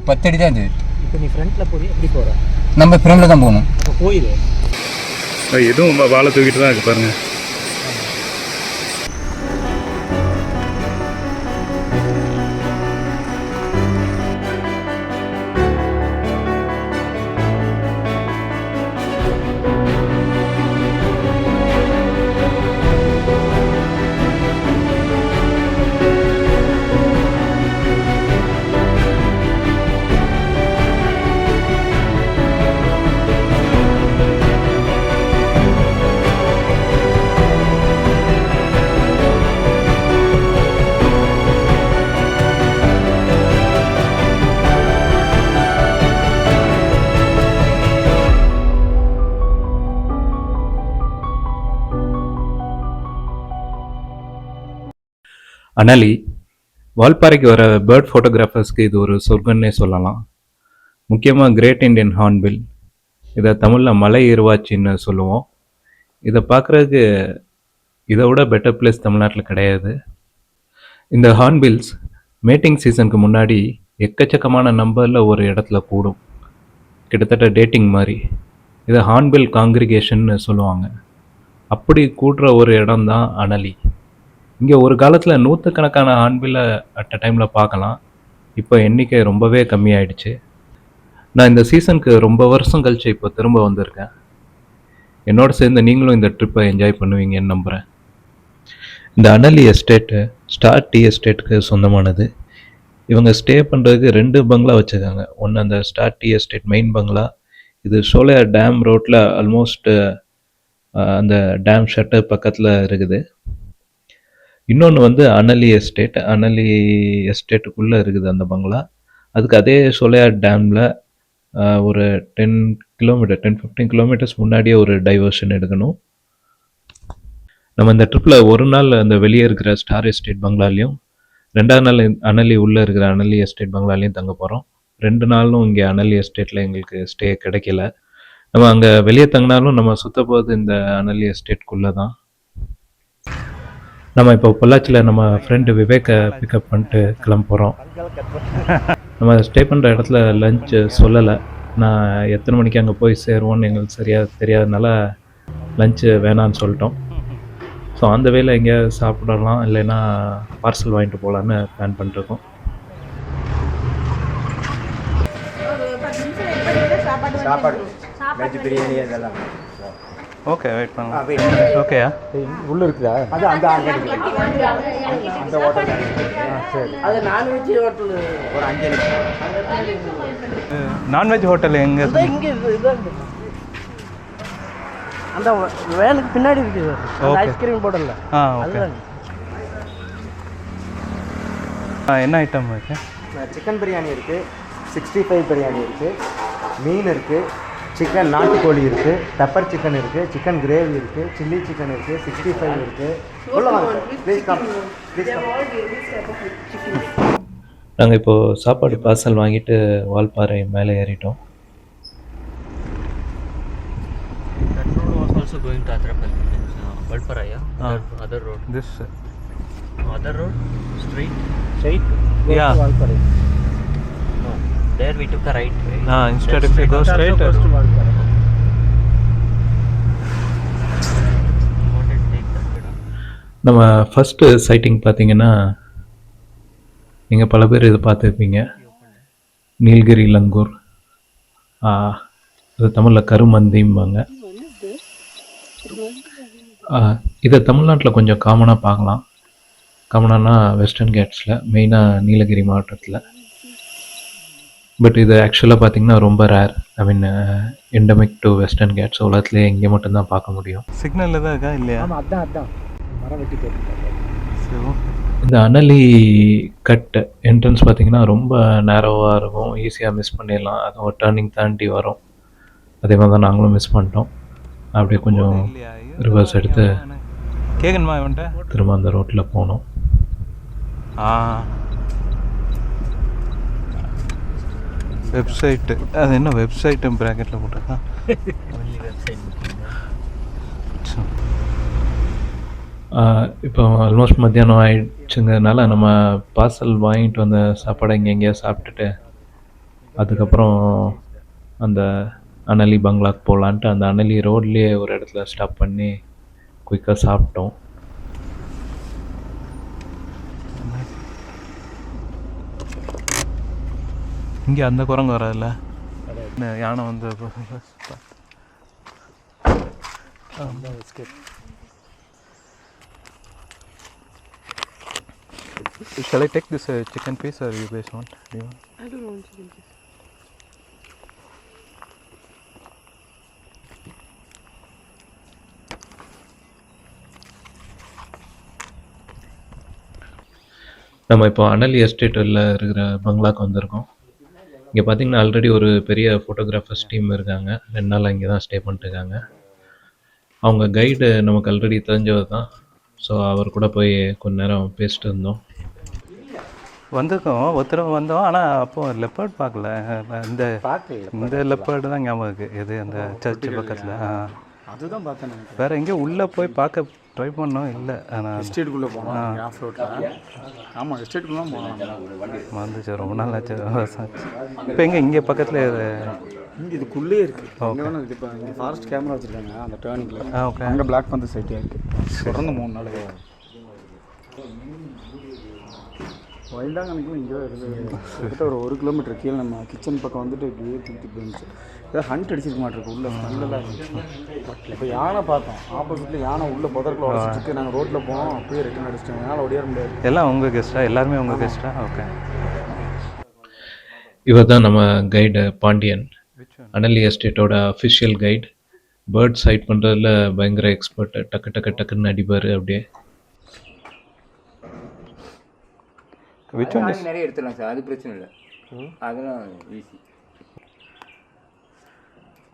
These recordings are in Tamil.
10 அடி தான் இது. இப்போ நீ ஃப்ரண்ட்டில் போய் எப்படி போகிற? நம்ம ஃப்ரெண்டில் தான் போகணும். அப்போ போயிடு. எதுவும் வாழை தூக்கிட்டு தான் இருக்கு பாருங்கள். அனலி வால்பாறைக்கு வர பேர்ட் ஃபோட்டோகிராஃபர்ஸ்க்கு இது ஒரு சொர்க்கன்னே சொல்லலாம். முக்கியமாக கிரேட் இண்டியன் ஹார்ன்பில், இதை தமிழில் மலை இருவாச்சின்னு சொல்லுவோம். இதை பார்க்குறதுக்கு இதை விட பெட்டர் பிளேஸ் தமிழ்நாட்டில் கிடையாது. இந்த ஹார்ன்பில்ஸ் மேட்டிங் சீசனுக்கு முன்னாடி எக்கச்சக்கமான நம்பரில் ஒரு இடத்துல கூடும், கிட்டத்தட்ட டேட்டிங் மாதிரி. இதை ஹார்ன்பில் காங்கிரிகேஷன்னு சொல்லுவாங்க. அப்படி கூடுற ஒரு இடம் தான் அனலி. இங்கே ஒரு காலத்தில் நூற்றுக்கணக்கான ஹார்ன்பில்லை அட் அ டைமில் பார்க்கலாம். இப்போ எண்ணிக்கை ரொம்பவே கம்மியாயிடுச்சு. நான் இந்த சீசனுக்கு ரொம்ப வருஷம் கழிச்சு இப்போ திரும்ப வந்திருக்கேன். என்னோட சேர்ந்து நீங்களும் இந்த ட்ரிப்பை என்ஜாய் பண்ணுவீங்கன்னு நம்புகிறேன். இந்த அனலி எஸ்டேட்டு ஸ்டார் டீ எஸ்டேட்டுக்கு சொந்தமானது. இவங்க ஸ்டே பண்ணுறதுக்கு 2 பங்களா வச்சுருக்காங்க. ஒன்று அந்த ஸ்டார் டீ எஸ்டேட் மெயின் பங்களா, இது சோலையார் டேம் ரோட்டில் ஆல்மோஸ்ட் அந்த டேம் ஷட்டர் பக்கத்தில் இருக்குது. இன்னொன்று வந்து அனலி எஸ்டேட்டுக்குள்ளே இருக்குது அந்த பங்களா. அதுக்கு அதே சோலையார் டேமில் ஒரு 10-15 கிலோமீட்டர்ஸ் முன்னாடியே ஒரு டைவர்ஷன் எடுக்கணும். நம்ம இந்த ட்ரிப்பில் ஒரு நாள் அந்த வெளியே இருக்கிற ஸ்டார் எஸ்டேட் பங்களாலையும், 2ஆவது நாள் அனலி உள்ளே இருக்கிற அனலி எஸ்டேட் பங்களாலையும் தங்க போகிறோம். 2 நாளும் இங்கே அனலி எஸ்டேட்டில் எங்களுக்கு ஸ்டே கிடைக்கல. நம்ம அங்கே வெளியே தங்கினாலும் நம்ம சுத்த போகிறது இந்த அனலி எஸ்டேட்குள்ளே தான். நம்ம இப்போ பொள்ளாச்சியில் நம்ம ஃப்ரெண்டு விவேக்கை பிக்கப் பண்ணிட்டு கிளம்ப போகிறோம். நம்ம ஸ்டே பண்ணுற இடத்துல லஞ்சு சொல்லலை. நான் எத்தனை மணிக்கு அங்கே போய் சேருவோன்னு எங்களுக்கு சரியாக தெரியாதனால லஞ்சு வேணான்னு சொல்லிட்டோம். ஸோ அந்த வேலை எங்கேயாவது சாப்பிடலாம், இல்லைன்னா பார்சல் வாங்கிட்டு போகலான்னு பிளான் பண்ணிருக்கோம். வெஜ் பிரியாணி அதெல்லாம் ஓகே, வெயிட் பண்ணலாம். ஓகேயா? உள்ளே இருக்குதா? அது அந்த அந்த ஹோட்டல். சரி, அது நான்வெஜ் ஹோட்டல். ஒரு 5 நிமிஷம். நான்வெஜ் ஹோட்டல் எங்கே? இங்கே அந்த வேனுக்கு பின்னாடி இருக்குது. ஐஸ்கிரீம் போடல. ஓகே. என்ன ஐட்டம் இருக்கு? சிக்கன் பிரியாணி இருக்குது, 65 பிரியாணி இருக்குது, மீன் இருக்குது, சிக்கன் நாட்டுக்கோழி இருக்குது, பெப்பர் சிக்கன் இருக்குது, சிக்கன் கிரேவி இருக்குது, சில்லி சிக்கன் இருக்குது, 65 இருக்குது. நாங்கள் இப்போது சாப்பாடு பார்சல் வாங்கிட்டு வால்பாறை மேலே ஏறிட்டோம். Going to Atrapalli, Valparaya, other road. This Other road, straight. Yeah. Valparaya. No, there we took a right way. Instead if you go straight. Goes to Valparaya. Wanted to take that. நம்ம ஃபஸ்ட்டு சைட்டிங் பார்த்தீங்கன்னா, நீங்கள் பல பேர் இதை பார்த்துருப்பீங்க, நீலகிரி லங்கூர். அது தமிழில் கருமந்திம்பாங்க. இதை தமிழ்நாட்டில் கொஞ்சம் காமனாக பார்க்கலாம். காமனானா வெஸ்டர்ன் கேட்ஸில், மெயினாக நீலகிரி மாவட்டத்தில். பட் இது ஆக்சுவலாக பார்த்திங்கன்னா ரொம்ப rare. I mean endemic to Western Ghats. உலகத்துலேயே இங்கே மட்டும்தான் பார்க்க முடியும். சிக்னல் தான் இருக்கா இல்லையா? அதான் மரம் வெட்டி போட்டு. இந்த அனலி கட் என்ட்ரன்ஸ் பார்த்திங்கன்னா ரொம்ப நேரோவாக இருக்கும், ஈஸியாக மிஸ் பண்ணிடலாம். அது ஒரு டர்னிங் தாண்டி வரும். அதே மாதிரி தான் நாங்களும் மிஸ் பண்ணிட்டோம். அப்படியே கொஞ்சம் ரிவர்ஸ் எடுத்து கேட்கணுமா இவன்ட்ட? திரும்ப அந்த ரோட்டில் போனோம். வெப்சைட்டு, அது என்ன வெப்சைட்டு ப்ராக்கெட்டில் போட்டிருக்கா? Only website booking. இப்போ ஆல்மோஸ்ட் மத்தியானம் ஆயிடுச்சுங்கிறதுனால நம்ம பார்சல் வாங்கிட்டு வந்த சாப்பாடை இங்கே எங்கேயா சாப்பிட்டுட்டு அதுக்கப்புறம் அந்த அனலி பங்களாக்கு போகலான்ட்டு அந்த அனலி ரோட்லேயே ஒரு இடத்துல ஸ்டாப் பண்ணி குயிக்காக சாப்பிட்டோம். இங்கே அந்த குரங்கு வராதுல்ல, யானை வந்து Shall I take this chicken piece or you guys want? Do you want? I don't want chicken piece. நம்ம இப்போ அனலி எஸ்டேட்டில் இருக்கிற பங்களாக்கு வந்திருக்கோம். இங்கே பார்த்தீங்கன்னா ஆல்ரெடி ஒரு பெரிய ஃபோட்டோகிராஃபர்ஸ் டீம் இருக்காங்க. 2 நாள் இங்கே தான் ஸ்டே பண்ணிட்டுருக்காங்க. அவங்க கைடு நமக்கு ஆல்ரெடி தெரிஞ்சவர் தான். ஸோ அவர் கூட போய் கொஞ்ச நேரம் பேசிட்டு இருந்தோம். வந்திருக்கோம், ஒருத்தர் வந்தோம். ஆனால் அப்போது லெப்பர்ட் பார்க்கல. இந்த இந்த லெப்பர்டு தான் ஞாபகம் இருக்குது. எது அந்த சர்ச்சு பக்கத்தில். அதுதான் பார்த்தேன். வேறு எங்கேயும் உள்ளே போய் பார்க்க ட்ரை பண்ணோம், இல்லை. ஆனால் எஸ்டேட்டுக்குள்ளே போனோம், ஆஃப் ரோட்டில். ஆமாம், எஸ்டேட்டுக்குள்ளே போனோம். வந்துச்சு, ரொம்ப நாள் ஆச்சு. இப்போ எங்கே இங்கே பக்கத்தில் இங்கே இதுக்குள்ளே இருக்குது. ஓகே, இது இப்போ இங்கே ஃபாரஸ்ட் கேமரா வச்சுருக்காங்க அந்த டேர்னிங்கில். ஓகே, அங்கே பிளாக் பந்தர் சைட்டே இருக்குது. தொடர்ந்து 3 நாள் வைல்டாக எனக்கு இங்கே இருக்குது. கிட்டத்தட்ட ஒரு 1 கிலோமீட்டர் கீழே நம்ம கிச்சன் பக்கம் வந்துட்டு இப்படியே தூக்கிட்டு போயிருந்துச்சு. ஏதாவது ஹண்ட் அடிச்சிருக்க மாட்டிருக்கு உள்ளே. நல்லதாக இருந்துச்சு. இப்போ யானை பார்த்தோம், ஆப்போசிட்டில் யானை உள்ளே புதற்குள்ள உடச்சிட்டு நாங்கள் ரோட்டில் போனோம். அப்படியே ரிட்டன் அடிச்சிட்டோம். என்னால் ஓடியார முடியாது. எல்லாம் உங்கள் கெஸ்ட்டா? எல்லாருமே உங்கள் கெஸ்ட்டா? ஓகே. இவர் தான் நம்ம guide Pandian, அனலி எஸ்டேட்டோட official guide. Bird side பண்ணுறதுல பயங்கர எக்ஸ்பர்ட். டக்கு டக்கு டக்குன்னு அடிப்பார் அப்படியே. நிறைய எடுத்துடலாம் சார், அது பிரச்சனை இல்லை. அதெல்லாம் ஈஸி.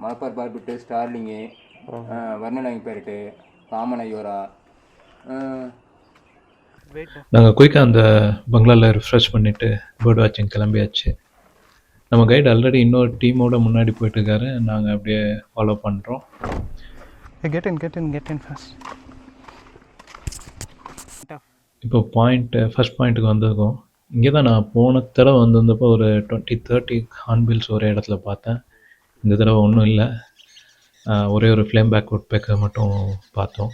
மலப்பார் பார்பிட்டு, ஸ்டார்லிங்கு, வர்ணலாங்கி பேரட்டு, காமன் ஐயோரா. நாங்கள் குயிக்காக அந்த பங்களாவில் ரிஃப்ரெஷ் பண்ணிவிட்டு பேர்ட் வாட்சிங் கிளம்பியாச்சு. நம்ம கைடு ஆல்ரெடி இன்னொரு டீமோட முன்னாடி போயிட்டுருக்காரு. நாங்கள் அப்படியே ஃபாலோ பண்ணுறோம். Get in fast. இப்போ ஃபர்ஸ்ட் பாயிண்ட்டுக்கு வந்திருக்கோம். இங்கே தான் நான் போன தடவை வந்திருந்தப்போ ஒரு 20-30 ஹார்ன்பில்ஸ் ஒரே இடத்துல பார்த்தேன். இந்த தடவை ஒன்றும் இல்லை. ஒரே ஒரு ஃப்ளேம் பேக் வுட் பேக்கை மட்டும் பார்த்தோம்.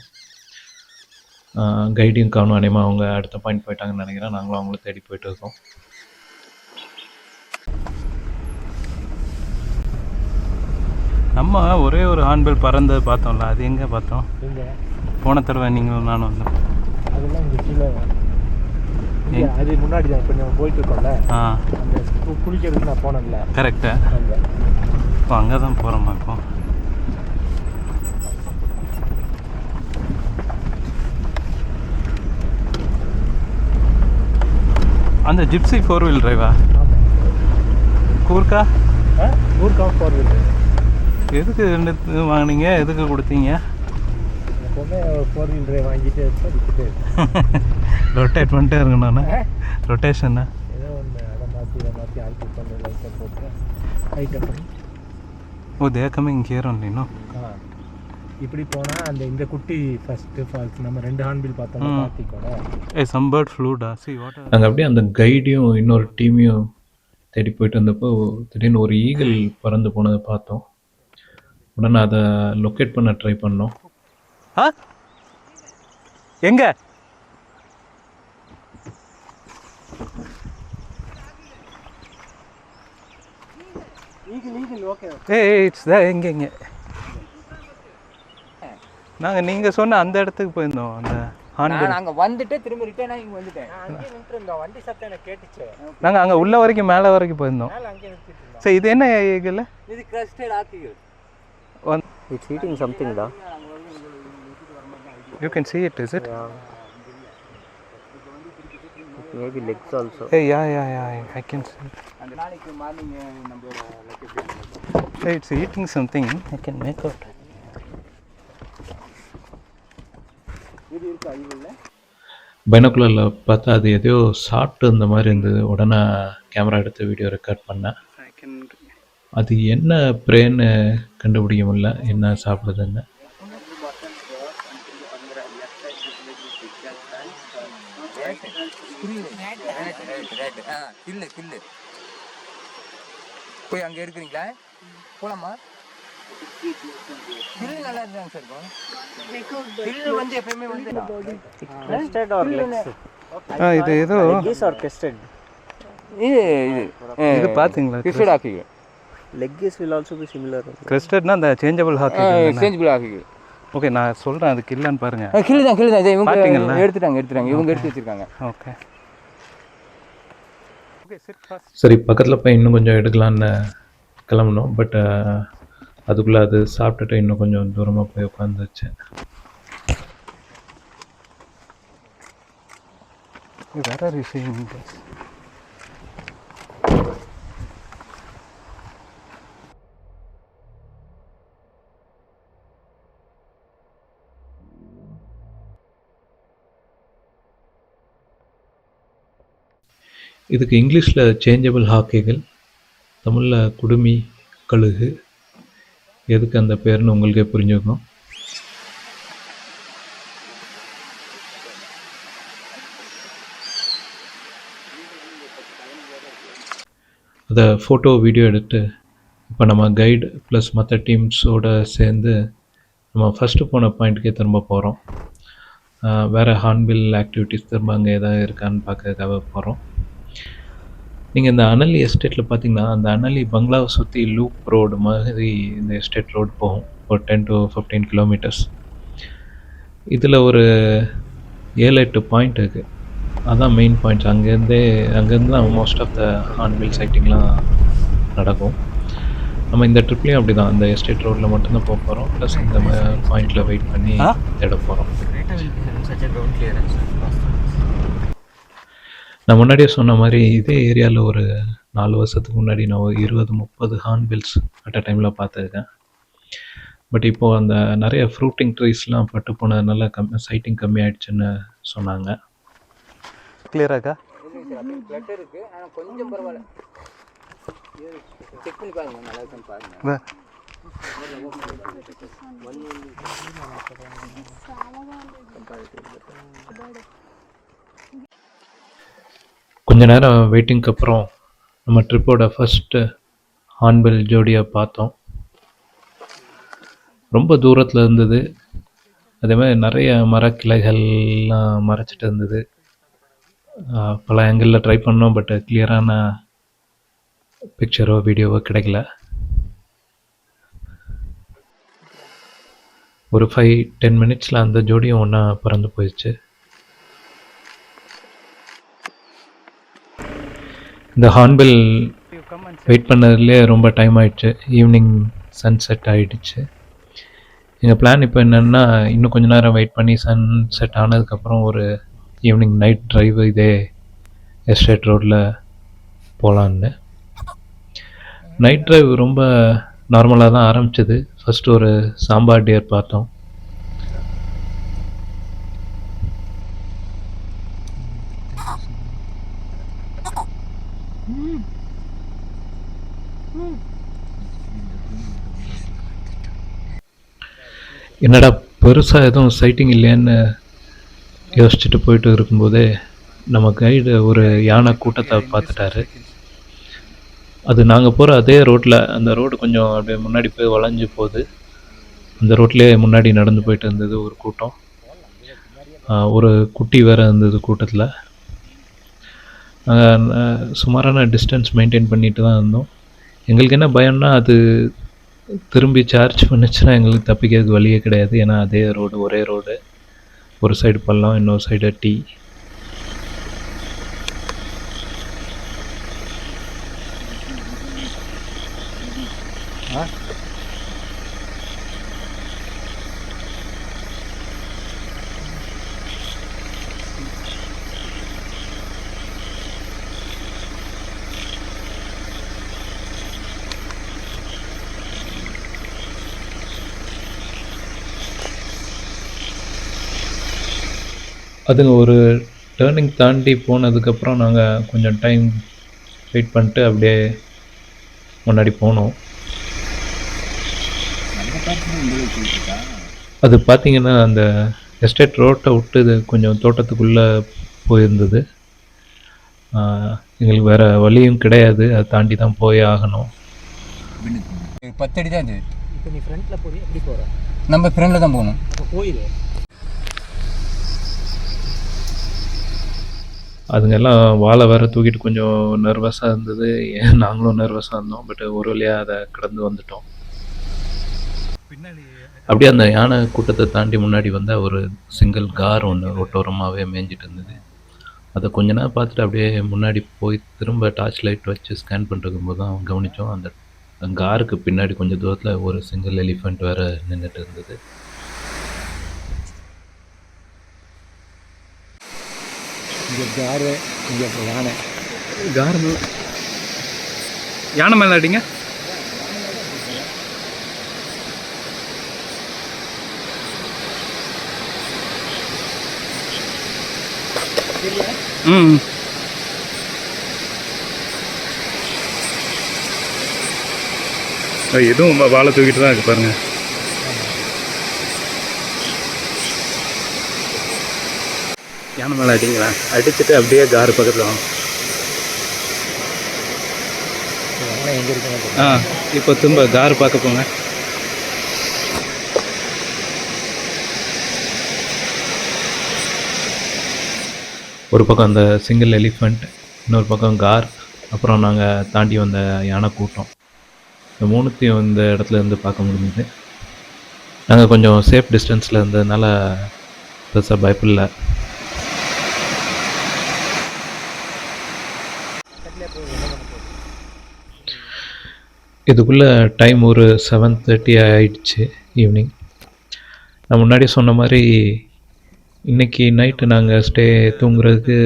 கைடையும் காணும். அநேகமாக அவங்க அடுத்த பாயிண்ட் போயிட்டாங்கன்னு நினைக்கிறேன். நாங்களும் அவங்கள தேடி போயிட்டு இருக்கோம். நம்ம ஒரே ஒரு ஹார்ன்பில் பறந்து பார்த்தோம்ல, அது எங்கே பார்த்தோம்? போன தடவை நீங்களும் நானும் வந்தோம். அதெல்லாம் இங்கே கீழே அது முன்னாடி தான். இப்போ நம்ம போயிட்டு இருக்கோம்ல, அந்த குளிக்கிறதுக்கு நான் போனேன்ல. கரெக்டா? இப்போ அங்கே தான் போகிறோமா? இப்போ அந்த gypsy 4-wheel டிரைவா? Gurkha 4-wheel drive. எதுக்கு 2 வாங்கினீங்க? எதுக்கு கொடுத்தீங்க? எப்போவுமே 4-wheel டிரைவ் வாங்கிட்டு விட்டுட்டு ரொட்டேட் பண்ணிட்டே இருக்கணும்ண்ணா. ரொட்டேஷன்னா ஏதோ ஒன்று அதை மாற்றி ஆல்ட்ரு பண்ணி லைட்டை போட்டு ஹைட்டை பண்ணி. ஓ, தே கமிங் ஹியர் ஒன்லி. நோ, இப்படி போனால் அந்த இந்த குட்டி ஃபஸ்ட்டு ஃபால்ஸ் நம்ம 2 ஹார்ன்பில் பார்த்தோம்னா பார்த்திக்கோட. சம் பேர்ட் ஃப்ளூடா? See what. நாங்கள் அப்படியே அந்த கைடையும் இன்னொரு டீமையும் தேடி போயிட்டு வந்தப்போ திடீர்னு ஒரு ஈகிள் பறந்து போனதை பார்த்தோம். உடனே அதை லொக்கேட் பண்ண ட்ரை பண்ணோம். எங்க? இட்ஸ் எங்கே நாங்கள் நீங்கள் சொன்ன அந்த இடத்துக்கு போயிருந்தோம். அந்த நாங்கள் வந்துட்டு திரும்ப ரிட்டர்ன் ஆகி இங்கே வந்துட்டேன். வண்டி சத்தம் எனக்கு கேட்டுச்சு. நாங்கள் அங்கே உள்ள வரைக்கும் மேலே வரைக்கும் போயிருந்தோம். சரி, இது என்ன ஈகிள்? இது crusted article. It's eating something தான். You can see it, is it? Maybe legs also. Hey, yeah, I can see it. அந்த நாளைக்கு மார்னிங் நம்ம Hey, it's eating something. I can make out. பைனாக்குலரில் பார்த்தா அது எதையோ சாப்பிட்டு இந்த மாதிரி இருந்தது. உடனே கேமரா எடுத்து வீடியோ ரெக்கார்ட் பண்ணேன். அது என்ன ப்ரேன்னு கண்டுபிடிக்க முடியல, என்ன சாப்பிடுதுன்னு. கில்லு போய் அங்கே இருக்கிறீங்களா? போகலாமா? கிரில் நல்லா இருந்தாங்க சார் இருக்கும். கிரில் வந்து எப்பயுமே வந்து Crested or legs? இது ஏதோ Legs or crested? இது பார்த்தீங்களா? கிறிஸ்டட் ஆக்கிகள். Legs will also be similar. கிறிஸ்டட்னா அந்த சேஞ்சபிள் ஹாக்கி. சேஞ்சபிள் ஆக்கிகள். ஓகே, நான் சொல்கிறேன் அதுக்கு இல்லைன்னு பாருங்கள். கிளி தான் இதை இவங்க பார்த்தீங்களா? எடுத்துட்டாங்க இவங்க எடுத்து வச்சுருக்காங்க. ஓகே ஓகே சரி, பக்கத்தில் போய் இன்னும் கொஞ்சம் எடுக்கலான்னு கிளம்புனோம். பட் அதுக்குள்ளே அது சாப்பிட்டுட்டு இன்னும் கொஞ்சம் தூரமாக போய் உட்காந்துச்சு. வேற ஆர் யூ சீயிங் திஸ்? இதுக்கு இங்கிலீஷில் சேஞ்சபிள் ஹாக்கிகள், தமிழில் குடுமி கழுகு. எதுக்கு அந்த பேர்னு உங்களுக்கே புரிஞ்சுக்கணும். அதை ஃபோட்டோ வீடியோ எடுத்து இப்போ நம்ம கைடு ப்ளஸ் மற்ற டீம்ஸோடு சேர்ந்து நம்ம ஃபஸ்ட்டு போன பாயிண்ட்டுக்கே திரும்ப போகிறோம். வேறு ஹார்ன்பில் ஆக்டிவிட்டீஸ் திரும்ப அங்கே எதாவது இருக்கான்னு பார்க்கறதுக்காக போகிறோம். நீங்கள் இந்த அனலி எஸ்டேட்டில் பார்த்தீங்கன்னா, அந்த அனலி பங்களாவை சுற்றி லூப் ரோடு மாதிரி இந்த எஸ்டேட் ரோடு போகும், ஒரு 10 to 15 கிலோமீட்டர்ஸ். இதில் ஒரு 7-8 பாயிண்ட் இருக்குது. அதான் மெயின் பாயிண்ட்ஸ். அங்கேருந்து தான் மோஸ்ட் ஆஃப் த ஹார்ன்பில் சைட்டிங்லாம் நடக்கும். நம்ம இந்த ட்ரிப்லேயும் அப்படி தான், இந்த எஸ்டேட் ரோட்டில் மட்டும்தான் போக போகிறோம். ப்ளஸ் இந்த பாயிண்டில் வெயிட் பண்ணி தேட போகிறோம். நான் முன்னாடியே சொன்ன மாதிரி இதே ஏரியாவில் ஒரு 4 வருஷத்துக்கு முன்னாடி நான் ஒரு 20-30 ஹார்ன்பில்ஸ் அட் அ டைமில் பார்த்துருக்கேன். பட் இப்போது அந்த நிறைய ஃப்ரூட்டிங் ட்ரீஸ்லாம் பட்டு போனதுனால சைட்டிங் கம்மியாயிடுச்சுன்னு சொன்னாங்க. கிளியராக்கா? பிளட் இருக்கு, ஆனால் கொஞ்சம் பரவாயில்ல. செக் பண்ணி பாருங்க, நல்லா இருக்குன்னு பாருங்க. கொஞ்ச நேரம் வெயிட்டிங்க்கு அப்புறம் நம்ம ட்ரிப்போட ஃபஸ்ட்டு ஹார்ன்பில் ஜோடியை பார்த்தோம். ரொம்ப தூரத்தில் இருந்தது. அதே மாதிரி நிறைய மரக்கிளைகள்லாம் மறைச்சிட்டு இருந்தது. பல ஆங்கிளில் ட்ரை பண்ணோம், பட் கிளியரான பிக்சரோ வீடியோவோ கிடைக்கல. ஒரு 5-10 மினிட்ஸில் அந்த ஜோடியும் ஒன்றா பறந்து போயிடுச்சு. இந்த ஹார்ன்பில் வெயிட் பண்ணதுலேயே ரொம்ப டைம் ஆகிடுச்சு. ஈவினிங் சன்செட் ஆகிடுச்சு. எங்கள் பிளான் இப்போ என்னென்னா, இன்னும் கொஞ்சம் நேரம் வெயிட் பண்ணி சன்செட் ஆனதுக்கப்புறம் ஒரு ஈவினிங் நைட் ட்ரைவ் இதே எஸ்டேட் ரோட்டில் போகலான்னு. நைட் ட்ரைவ் ரொம்ப நார்மலாக தான் ஆரம்பிச்சது. ஃபஸ்ட்டு ஒரு சாம்பார் டியர் பார்த்தோம். என்னடா பெருசாக எதுவும் சைட்டிங் இல்லையான்னு யோசிச்சுட்டு போயிட்டு இருக்கும்போதே நம்ம கைடு ஒரு யானை கூட்டத்தை பார்த்துட்டாரு. அது நாங்கள் போகிற அதே ரோட்டில், அந்த ரோடு கொஞ்சம் அப்படியே முன்னாடி போய் வளைஞ்சு போகுது. அந்த ரோட்லேயே முன்னாடி நடந்து போயிட்டு இருந்தது ஒரு கூட்டம். ஒரு குட்டி வேறு இருந்தது கூட்டத்தில். சுமாரான டிஸ்டன்ஸ் மெயின்டைன் பண்ணிட்டு தான் இருந்தோம். எங்களுக்கு என்ன பயம்னா, அது திரும்பி சார்ஜ் பண்ணிச்சுன்னா எங்களுக்கு தப்பிக்கிறதுக்கு வழியே கிடையாது. ஏன்னா அதே ரோடு, ஒரே ரோடு, ஒரு சைடு பள்ளம், இன்னொரு சைடு டீ. அதுங்க ஒரு டேர்னிங் தாண்டி போனதுக்கப்புறம் நாங்கள் கொஞ்சம் டைம் வெயிட் பண்ணிட்டு அப்படியே முன்னாடி போனோம். அது பார்த்திங்கன்னா அந்த எஸ்டேட் ரோட்டை விட்டு இது கொஞ்சம் தோட்டத்துக்குள்ளே போயிருந்தது. எங்களுக்கு வேறு வழியும் கிடையாது, அதை தாண்டி தான் போய் ஆகணும். பின்னுக்கு 10 அடி தான் இது. இப்போ நீ ஃப்ரண்ட்டில் போய் எப்படி போகிற? நம்ம ஃப்ரெண்டில் தான் போகணும். அப்போ போயிடு. அதுங்கெல்லாம் வாழை வேற தூக்கிட்டு கொஞ்சம் நர்வஸாக இருந்தது. நாங்களும் நர்வஸாக இருந்தோம். பட் ஒரு வழியாக அதை கடந்து வந்துட்டோம். அப்படியே அந்த யானை கூட்டத்தை தாண்டி முன்னாடி வந்தால் ஒரு சிங்கிள் கார் ஒன்று ரோட்டோரமாகவே மேய்ஞ்சிட்டு இருந்தது. அதை கொஞ்ச நேரம் பார்த்துட்டு அப்படியே முன்னாடி போய் திரும்ப டார்ச் லைட் வச்சு ஸ்கேன் பண்ணிருக்கும் போது தான் கவனித்தோம். அந்த காருக்கு பின்னாடி கொஞ்சம் தூரத்தில் ஒரு சிங்கிள் எலிஃபெண்ட் வேறு நின்றுட்டு இருந்தது. இங்கே காரு, இங்கே யானை. கார் யானை மேலே அடிங்க. ம் எதுவும் வாழை தூக்கிட்டு தான் இருக்கு பாருங்க. யானை மேலே அடிங்களா? அடிச்சுட்டு அப்படியே கார் பக்கத்தில் வாங்க. யானை எங்கே இருக்குன்னு இப்போ திரும்ப கார் பார்க்க போங்க. ஒரு பக்கம் அந்த சிங்கிள் எலிஃபெண்ட், இன்னொரு பக்கம் கார், அப்புறம் நாங்கள் தாண்டி வந்த யானை கூட்டம். இந்த மூணுத்தையும் இந்த இடத்துல இருந்து பார்க்க முடிஞ்சுது. நாங்கள் கொஞ்சம் சேஃப் டிஸ்டன்ஸில் இருந்ததுனால பெருசாக பயப்படல. இதுக்குள்ளே டைம் ஒரு 7:30 ஆயிடுச்சு ஈவினிங். நான் முன்னாடி சொன்ன மாதிரி இன்றைக்கி நைட்டு நாங்கள் தூங்குறதுக்கு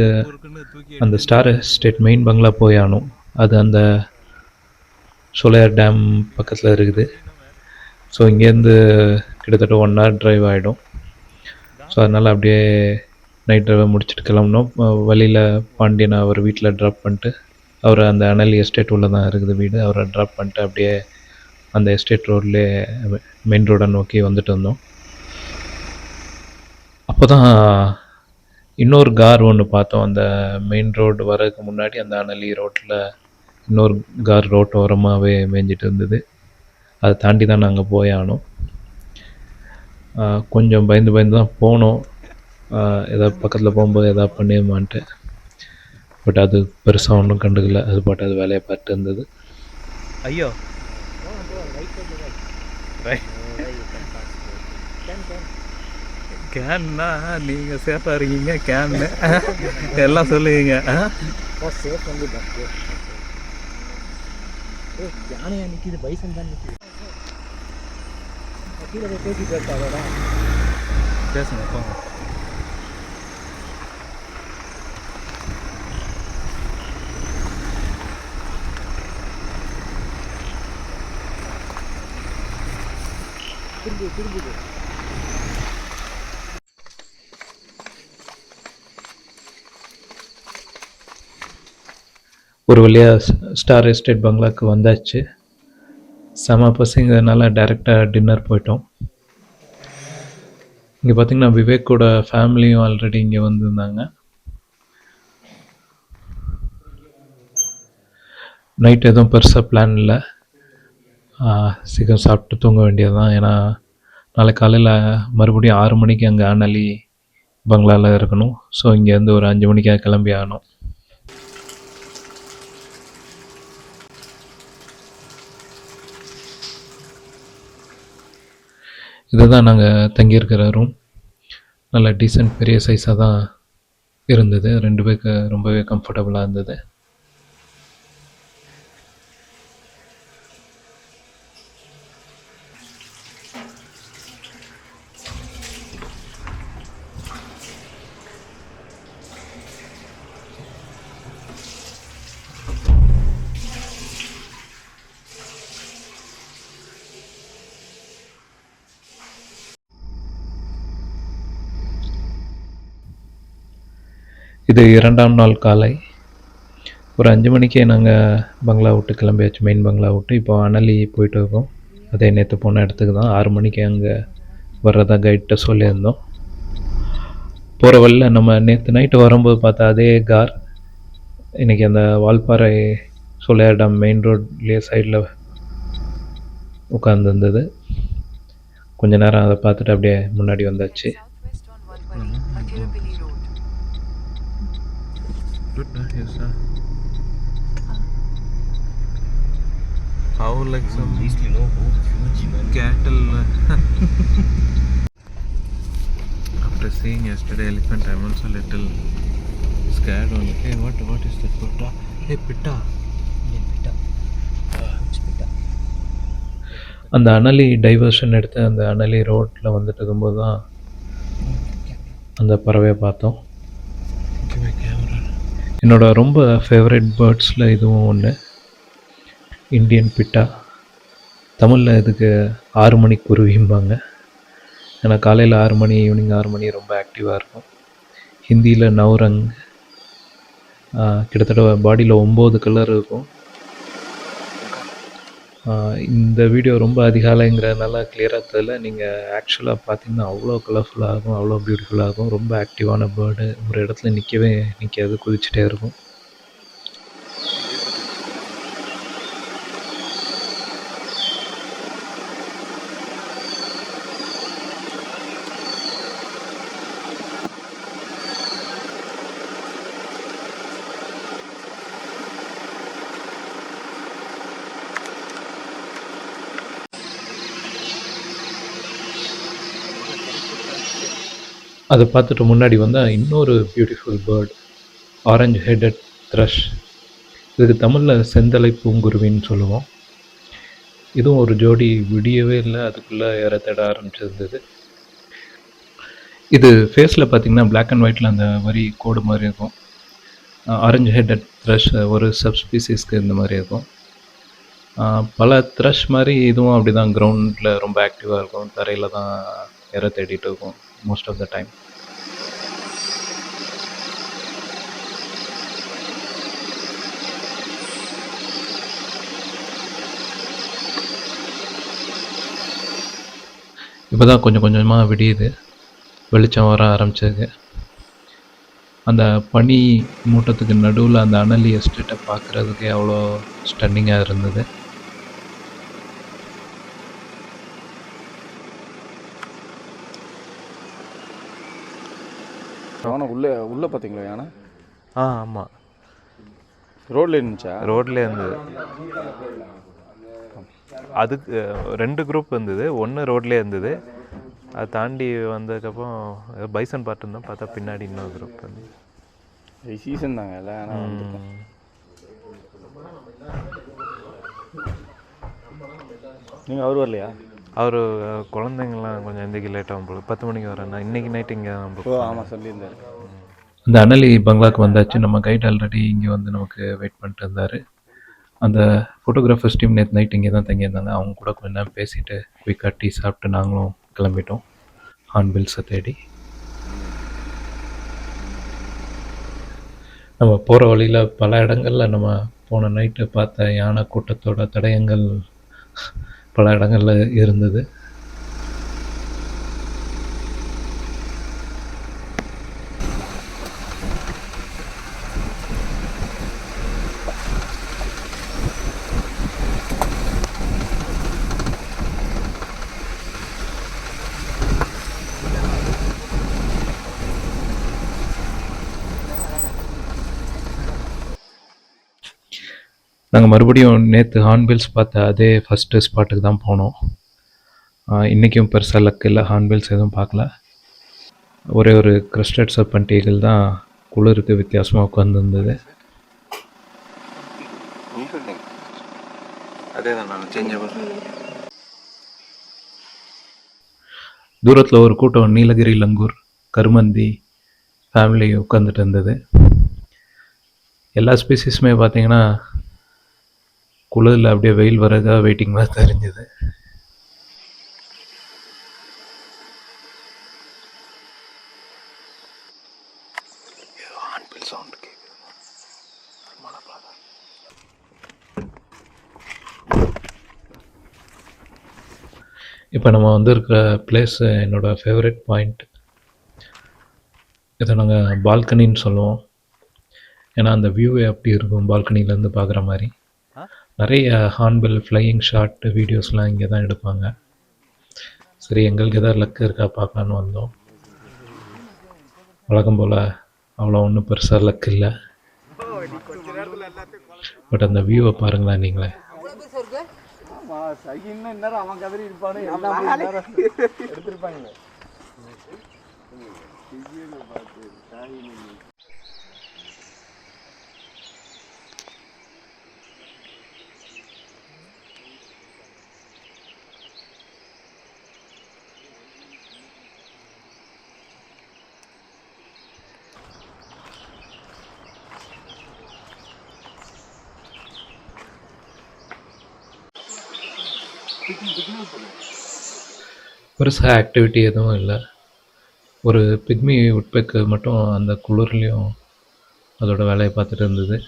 அந்த ஸ்டார் எஸ்டேட் மெயின் பங்களா போய் ஆனோம். அது அந்த சோலையார் டேம் பக்கத்தில் இருக்குது. ஸோ இங்கேருந்து கிட்டத்தட்ட 1 hour டிரைவ் ஆகிடும். ஸோ அதனால் அப்படியே நைட் டிரைவை முடிச்சுட்டு கிளம்புனோம். வழியில் பாண்டியனை அவர் வீட்டில் ட்ராப் பண்ணிட்டு, அவர் அந்த அனலி எஸ்டேட் உள்ளே தான் இருக்குது வீடு, அவரை ட்ராப் பண்ணிட்டு அப்படியே அந்த எஸ்டேட் ரோட்லேயே மெயின் ரோடை நோக்கி வந்துட்டு இருந்தோம். அப்போ தான் இன்னொரு கார் ஒன்று பார்த்தோம். அந்த மெயின் ரோடு வரதுக்கு முன்னாடி அந்த அனலி ரோட்டில் இன்னொரு கார் ரோட்டு ஓரமாகவே மேய்ஞ்சிட்டு இருந்தது. அதை தாண்டி தான் நாங்கள் போய் ஆனோம். கொஞ்சம் பயந்து தான் போனோம். எதாவது பக்கத்தில் போகும்போது எதாவது பண்ணிடுமான்ட்டு. பட் அது பெருசாக ஒன்றும் கண்டுக்கல. அது பாட்டு அது வேலையை பார்த்துட்டு இருந்தது. ஐயோ கேன்னா நீங்கள் சேஃபாக இருக்கீங்க. கேன்னு எல்லாம் சொல்லுவீங்க. சேஃப் வந்து பஸ்ஸு. யானையா நிற்கிது, பைசன் தான் நிற்கிது. கீழே போய் பேசி பேசாதடா. பேசுங்க போங்க. திரும்புது. ஒரு வழியாக ஸ்டார் எஸ்டேட் பங்களாவுக்கு வந்தாச்சு. செம பசிங்கிறதுனால டைரெக்டாக டின்னர் போயிட்டோம். இங்கே பார்த்திங்கன்னா விவேக்கோட ஃபேமிலியும் ஆல்ரெடி இங்கே வந்திருந்தாங்க. நைட் எதுவும் பெருசாக பிளான் இல்லை. சீக்கிரம் சாப்பிட்டு தூங்க வேண்டியது தான். ஏன்னா நாளை காலையில் மறுபடியும் 6 மணிக்கு அங்கே அனலி பங்களாவில் இருக்கணும். ஸோ இங்கேருந்து ஒரு 5 மணிக்காக கிளம்பி ஆகணும். இதுதான் நாங்கள் தங்கியிருக்கிற ரூம். நல்ல டீசென்ட் பெரிய சைஸாக தான் இருந்தது. 2 பேருக்கு ரொம்பவே கம்ஃபர்டபுளாக இருந்தது. இது 2ஆம் நாள் காலை. ஒரு 5 மணிக்கே நாங்கள் பங்களா விட்டு கிளம்பியாச்சு, மெயின் பங்களா விட்டு. இப்போ அனலி போயிட்டு இருக்கோம். அதே நேற்று போன இடத்துக்கு தான். 6 மணிக்கு அங்கே வர்றதா கைட்ட சொல்லியிருந்தோம். போகிற வழியில் நம்ம நேற்று நைட்டு வரும்போது பார்த்தா அதே கார் இன்றைக்கி அந்த வால்பாறை சோலையார் டேம் மெயின் ரோட்லேயே சைடில் உட்காந்துருந்தது. கொஞ்ச நேரம் அதை பார்த்துட்டு அப்படியே முன்னாடி வந்தாச்சு. How like some Easily no huge man. cattle. After seeing yesterday elephant, I'm also little scared only. Hey, what is that? Pitta? Hey, pitta. Indian pitta. Huge pitta. அந்த அனலி டைவர்ஷன் எடுத்து அந்த அனலி ரோட்டில் வந்துட்டு இருக்கும்போது தான் அந்த பறவையை பார்த்தோம். என்னோட ரொம்ப ஃபேவரட் பேர்ட்ஸில் இதுவும் ஒன்று, இந்தியன் பிட்டா. தமிழில் இதுக்கு 6 மணி குருவிம்பாங்க. ஏன்னா காலையில் 6 மணி, ஈவினிங் 6 மணி ரொம்ப ஆக்டிவாக இருக்கும். ஹிந்தியில் நவ்ரங். கிட்டத்தட்ட பாடியில் 9 கலர் இருக்கும். இந்த வீடியோ ரொம்ப அதிகாலைங்கிறதுனால கிளியராக தெரியல. நீங்கள் ஆக்சுவலாக பார்த்தீங்கன்னா அவ்வளோ கலர்ஃபுல்லாக இருக்கும், அவ்வளோ பியூட்டிஃபுல்லாக இருக்கும். ரொம்ப ஆக்டிவான பேர்டு. ஒரு இடத்துல நிற்கவே நிற்காது, குதிச்சுட்டே இருக்கும். அதை பார்த்துட்டு முன்னாடி வந்தால் இன்னொரு பியூட்டிஃபுல் பேர்டு, ஆரஞ்சு ஹெட்டட் த்ரஷ். இதுக்கு தமிழில் செந்தலை பூங்குருவின்னு சொல்லுவோம். இதுவும் ஒரு ஜோடி விடியவே இல்லை, அதுக்குள்ளே ஏற தேட ஆரம்பிச்சிருந்தது. இது ஃபேஸில் பார்த்திங்கன்னா பிளாக் அண்ட் ஒயிட்டில் அந்த வரி கோடு மாதிரி இருக்கும். ஆரஞ்சு ஹெட்டட் த்ரஷ் ஒரு சப்ஸ்பீசிஸ்க்கு இந்த மாதிரி இருக்கும். பல த்ரஷ் மாதிரி இதுவும் அப்படி தான் கிரவுண்டில் ரொம்ப ஆக்டிவாக இருக்கும், தரையில் தான் இற தேடிட்டு இருக்கும் மோஸ்ட் ஆஃப் த டைம். இப்போ தான் கொஞ்சம் கொஞ்சமாக விடியுது, வெளிச்சம் வர ஆரம்பிச்சது. அந்த பனி மூட்டத்துக்கு நடுவில் அந்த அனலி எஸ்டேட்டை பார்க்குறதுக்கே அவ்வளோ ஸ்டன்னிங்காக இருந்தது. யானை உள்ளே பார்த்தீங்களா? யானை ஆமாம், ரோட்ல இருந்துச்சா? ரோட்லேயே இருந்தது. அதுக்கு 2 குரூப் இருந்தது. ஒன்று ரோட்லேயே இருந்தது, அதை தாண்டி வந்ததுக்கப்புறம் பைசன் பார்ட் இருந்தால் பார்த்தா பின்னாடி இன்னொரு குரூப் இருந்தது. சீசன் தாங்க இல்லை. நீங்கள் அவர் வரலையா? அவர் குழந்தைங்களாம் கொஞ்சம் எந்திரிக்க லேட்டாகும் போல, 10 மணிக்கு வரேன். நான் இன்றைக்கி நைட்டு இங்கே தான். ஆமாம் சொல்லியிருந்தாரு. அந்த அனலி பங்களாக்கு வந்தாச்சு. நம்ம கைடு ஆல்ரெடி இங்கே வந்து நமக்கு வெயிட் பண்ணிட்டு இருந்தார். அந்த ஃபோட்டோகிராஃபர்ஸ் டீம் நேற்று நைட் இங்கே தான் தங்கியிருந்தாங்க. அவங்க கூட கொஞ்ச நேரம் பேசிவிட்டு குயிக்காக டீ சாப்பிட்டு நாங்களும் கிளம்பிட்டோம் ஹார்ன்பில்ஸை தேடி. நம்ம போகிற வழியில் பல இடங்களில் நம்ம போன நைட்டு பார்த்த யானை கூட்டத்தோட தடயங்கள் பல இடங்களில் இருந்தது. நாங்கள் மறுபடியும் நேற்று ஹார்ன்பில்ஸ் பார்த்த அதே ஃபஸ்ட்டு ஸ்பாட்டுக்கு தான் போனோம். இன்றைக்கும் பெருசாக லக் இல்லை, ஹார்ன்பில்ஸ் எதுவும் பார்க்கல. ஒரே ஒரு கிரஸ்டட் சர்பன்ட் ஈகிள் தான் குளிருக்கு வித்தியாசமாக உட்காந்துருந்தது. அதே தான் நான் சேஞ்ச். தூரத்தில் ஒரு கூட்டம் நீலகிரி லங்கூர் கருமந்தி ஃபேமிலி உட்காந்துட்டு இருந்தது. எல்லா ஸ்பீசிஸுமே பார்த்தீங்கன்னா குளிரில் அப்படியே வெயில் வரதா வெயிட்டிங் மாதிரி தெரிஞ்சுது. இப்போ நம்ம வந்திருக்கிற பிளேஸ் என்னோடய ஃபேவரட் பாயிண்ட். இதை நாங்கள் பால்கனின்னு சொல்லுவோம். ஏன்னா அந்த வியூவே அப்படி இருக்கும் பால்கனிலேருந்து பார்க்குற மாதிரி. நிறைய ஹார்ன்பில் ஃப்ளையிங் ஷாட் வீடியோஸ்லாம் இங்கே தான் எடுப்பாங்க. சரி, எங்களுக்கு எதாவது லக்கு இருக்கா பார்க்கலான்னு வந்தோம். வழக்கம் போல் அவ்வளோ ஒன்றும் பெருசாக லக் இல்லை. பட் அந்த வியூவை பாருங்களேன் நீங்களே. ஆமாம், சகின்னா இந்நேரம் அவன் கதறி இருப்பானு எடுத்துருப்பாங்க. பெருசாக ஆக்டிவிட்டி எதுவும் இல்லை. ஒரு பிக்மி உட்பெக்கு மட்டும் அந்த குளிர்லேயும் அதோட வேலையை பார்த்துட்டு இருந்தது.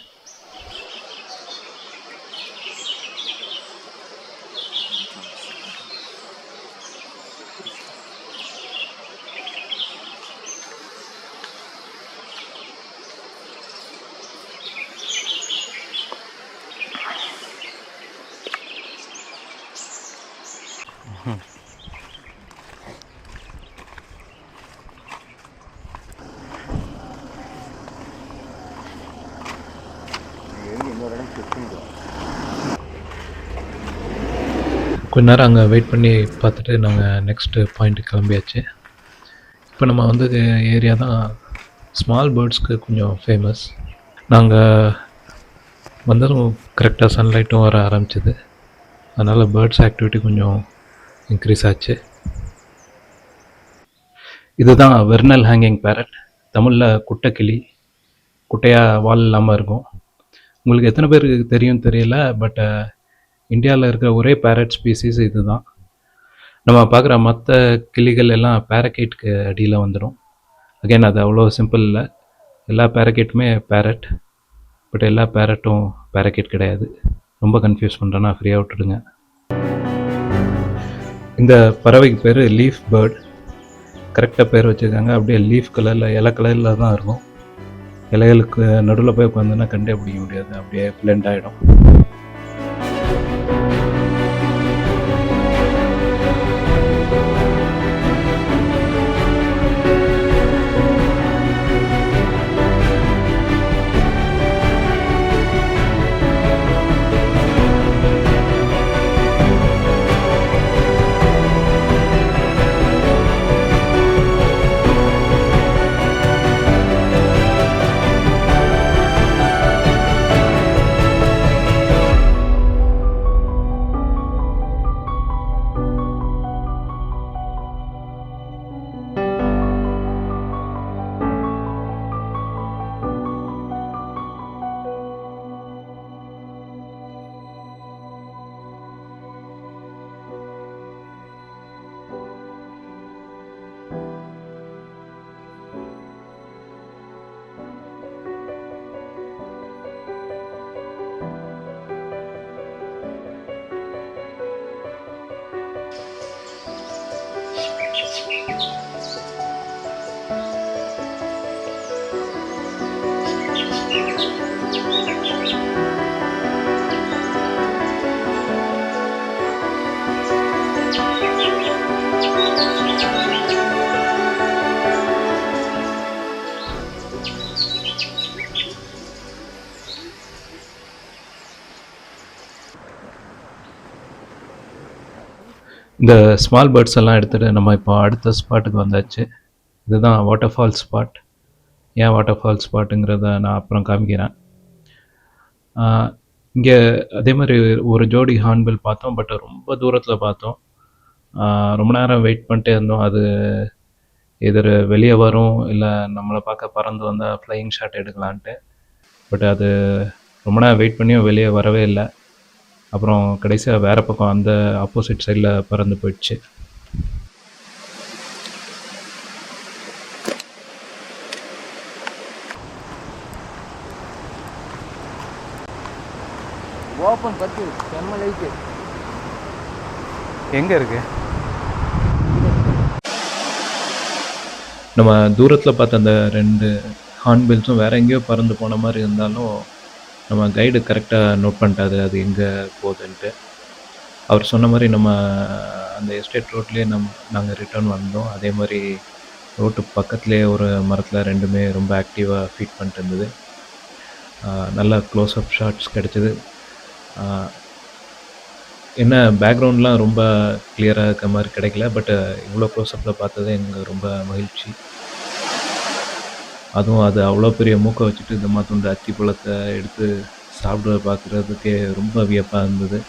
இன்னொரு இடம் செக் பண்ணிடுவோம். கொஞ்ச நேரம் அங்கே வெயிட் பண்ணி பார்த்துட்டு நாங்கள் நெக்ஸ்ட்டு பாயிண்ட்டு கிளம்பியாச்சு. இப்போ நம்ம வந்து ஏரியா தான் ஸ்மால் பேர்ட்ஸ்க்கு கொஞ்சம் ஃபேமஸ். நாங்கள் வந்ததும் கரெக்டாக சன்லைட்டும் வர ஆரம்பிச்சிது. அதனால் பேர்ட்ஸ் ஆக்டிவிட்டி கொஞ்சம் இன்க்ரீஸ் ஆச்சு. இதுதான் வெர்னல் ஹேங்கிங் பேரட், தமிழில் குட்டைக்கிளி. குட்டையாக வால் இல்லாமல் இருக்கும். உங்களுக்கு எத்தனை பேருக்கு தெரியும் தெரியல, பட் இந்தியாவில் இருக்கிற ஒரே பேரட் ஸ்பீசிஸ் இது தான். நம்ம பார்க்குற மற்ற கிளிகள் எல்லாம் பேரக்கைட்டுக்கு அடியில் வந்துடும். அகைன் அது அவ்வளோ சிம்பிள் இல்லை. எல்லா பேரக்கைட்டுமே பேரட், பட் எல்லா பேரட்டும் பேரக்கைட் கிடையாது. ரொம்ப கன்ஃபியூஸ் பண்ணுறேன்னா ஃப்ரீயாக விட்டுடுங்க. இந்த பறவைக்கு பேர் லீஃப் பேர்ட். கரெக்டாக பேர் வச்சுருக்காங்க. அப்படியே லீஃப் கலரில், இலை கலரில் தான் இருக்கும். இலைகளுக்கு நடுவில் போய் உட்காந்துன்னா கண்டே பிடிக்க முடியாது, அப்படியே பிளெண்ட் ஆகிடும். இந்த ஸ்மால் பேர்ட்ஸ் எல்லாம் எடுத்துகிட்டு நம்ம இப்போ அடுத்த ஸ்பாட்டுக்கு வந்தாச்சு. இதுதான் வாட்டர் ஃபால் ஸ்பாட். ஏன் வாட்டர் ஃபால் ஸ்பாட்டுங்கிறத நான் அப்புறம் காமிக்கிறேன். இங்கே அதே மாதிரி ஒரு ஜோடி ஹார்ன்பில் பார்த்தோம், பட் ரொம்ப தூரத்தில் பார்த்தோம். ரொம்ப நேரம் வெயிட் பண்ணிட்டே இருந்தோம். அது எதிர் வெளியே வரும், இல்லை நம்மளை பார்க்க பறந்து வந்தால் ஃப்ளையிங் ஷாட் எடுக்கலான்ட்டு. பட் அது ரொம்ப நேரம் வெயிட் பண்ணியும் வெளியே வரவே இல்லை. அப்புறம் கடைசியாக வேறு பக்கம் அந்த ஆப்போசிட் சைடில் பறந்து போயிடுச்சு. ஓப்பன் பத்து செம்ம லைட்டு எங்கே இருக்கு? நம்ம தூரத்தில் பார்த்த அந்த 2 ஹார்ன்பில்ஸும் வேறு எங்கேயோ பறந்து போன மாதிரி இருந்தாலும் நம்ம கைடு கரெக்டாக நோட் பண்ணிட்டாரு அது எங்கே போகுதுன்ட்டு. அவர் சொன்ன மாதிரி நம்ம அந்த எஸ்டேட் ரோட்லேயே நாங்கள் ரிட்டர்ன் வந்தோம். அதே மாதிரி ரோட்டு பக்கத்துலேயே ஒரு மரத்தில் ரெண்டுமே ரொம்ப ஆக்டிவாக ஃபீட் பண்ணிட்டு இருந்தது. நல்ல க்ளோஸ்அப் ஷாட்ஸ் கிடச்சிது. என்ன பேக்ரவுண்ட்லாம் ரொம்ப கிளியராக இருக்க மாதிரி கிடைக்கல. பட் இவ்வளோ க்ளோஸ்அப்பில் பார்த்தது எனக்கு ரொம்ப மகிழ்ச்சி. அதுவும் அது அவ்வளோ பெரிய மூக்கை வச்சுட்டு இந்த மாத்துண்டு அத்தி பழத்தை எடுத்து சாப்பிட பார்க்குறதுக்கே ரொம்ப வியப்பாக இருந்தது.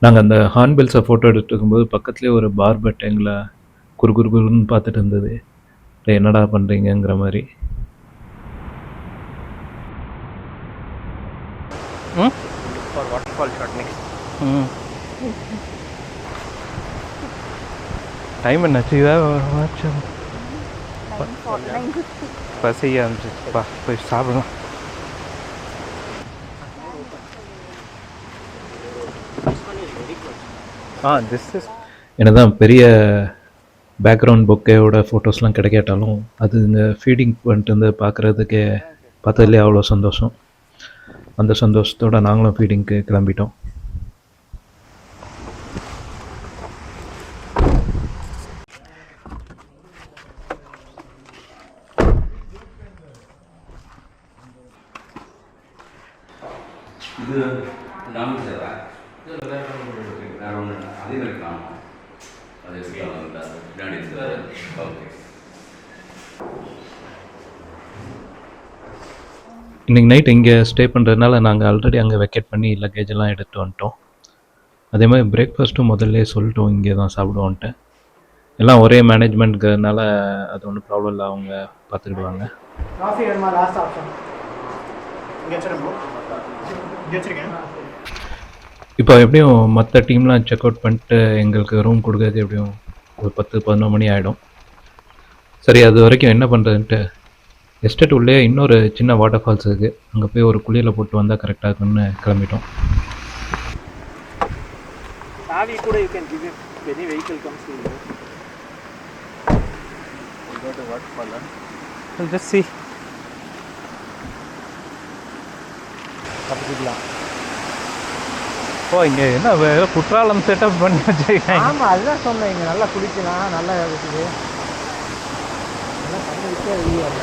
நாங்கள் அந்த ஹார்ன்பில்ஸை ஃபோட்டோ எடுத்துட்டு இருக்கும்போது பக்கத்துலேயே ஒரு பார்பட் எங்களை குறுன்னு பார்த்துட்டு இருந்தது. டேய் என்னடா பண்ணுறீங்கங்கிற மாதிரி. For waterfall shot next. Time என்னாச்சு? பசியாக இருந்துச்சுப்பா, போய் சாப்பிடலாம். திஸ் இஸ் என்னதான் பெரிய பேக்ரவுண்ட் பொக்கேயோட ஃபோட்டோஸ்லாம் கிடைக்காட்டாலும் அது இந்த ஃபீடிங் பண்ணிட்டு வந்து பார்க்குறதுக்கே பார்த்ததுலேயே அவ்வளோ சந்தோஷம். அந்த சந்தோஷத்தோட நாங்களும் ஃபீடிங்க்கு கிளம்பிட்டோம். இது நாம சேரா வேற ஒன்று அதே மாதிரி காணும். அது பின்னாடி ஓகே. இன்றைக்கி நைட் இங்கே ஸ்டே பண்ணுறதுனால நாங்கள் ஆல்ரெடி அங்கே வெக்கேட் பண்ணி லக்கேஜெல்லாம் எடுத்துகிட்டு வந்துட்டோம். அதே மாதிரி பிரேக்ஃபாஸ்ட்டும் முதல்ல சொல்லிட்டோம் இங்கே தான் சாப்பிடுவோன்ட்டு. எல்லாம் ஒரே மேனேஜ்மெண்ட்ங்கிறதுனால அது ஒன்றும் ப்ராப்ளம் இல்லை, அவங்க பார்த்துக்கிடுவாங்க. காஃபி வேணுமா? லாஸ்ட் ஆப்ஷன் இங்கே வச்சுருக்கோம், இங்கே வச்சுருக்கேன். இப்போ எப்படியும் மற்ற டீம்லாம் செக் அவுட் பண்ணிட்டு எங்களுக்கு ரூம் கொடுக்கறது எப்படியும் ஒரு 10-11 மணி ஆகிடும். சரி, அது வரைக்கும் என்ன பண்ணுறதுன்ட்டு எஸ்டேட் உள்ளே இன்னொரு சின்ன வாட்டர் ஃபால்ஸ் இருக்குது, அங்கே போய் ஒரு குளியலை போட்டு வந்தால் கரெக்டாக இருக்குன்னு கிளம்பிட்டோம். சாவி கூட you can give if any vehicle comes to you. Go to waterfall. Just see தப்பிக்கலாம். ஓ, இங்கே என்ன வேறு குற்றாலம் செட்டப் பண்ணி வச்சுருக்காங்க. ஆமாம், அதுதான் சொன்னேன். இங்கே நல்லா குளிக்கலாம், நல்லா இருக்குது, நல்லா தண்ணி விட்டே வெளியே வரல.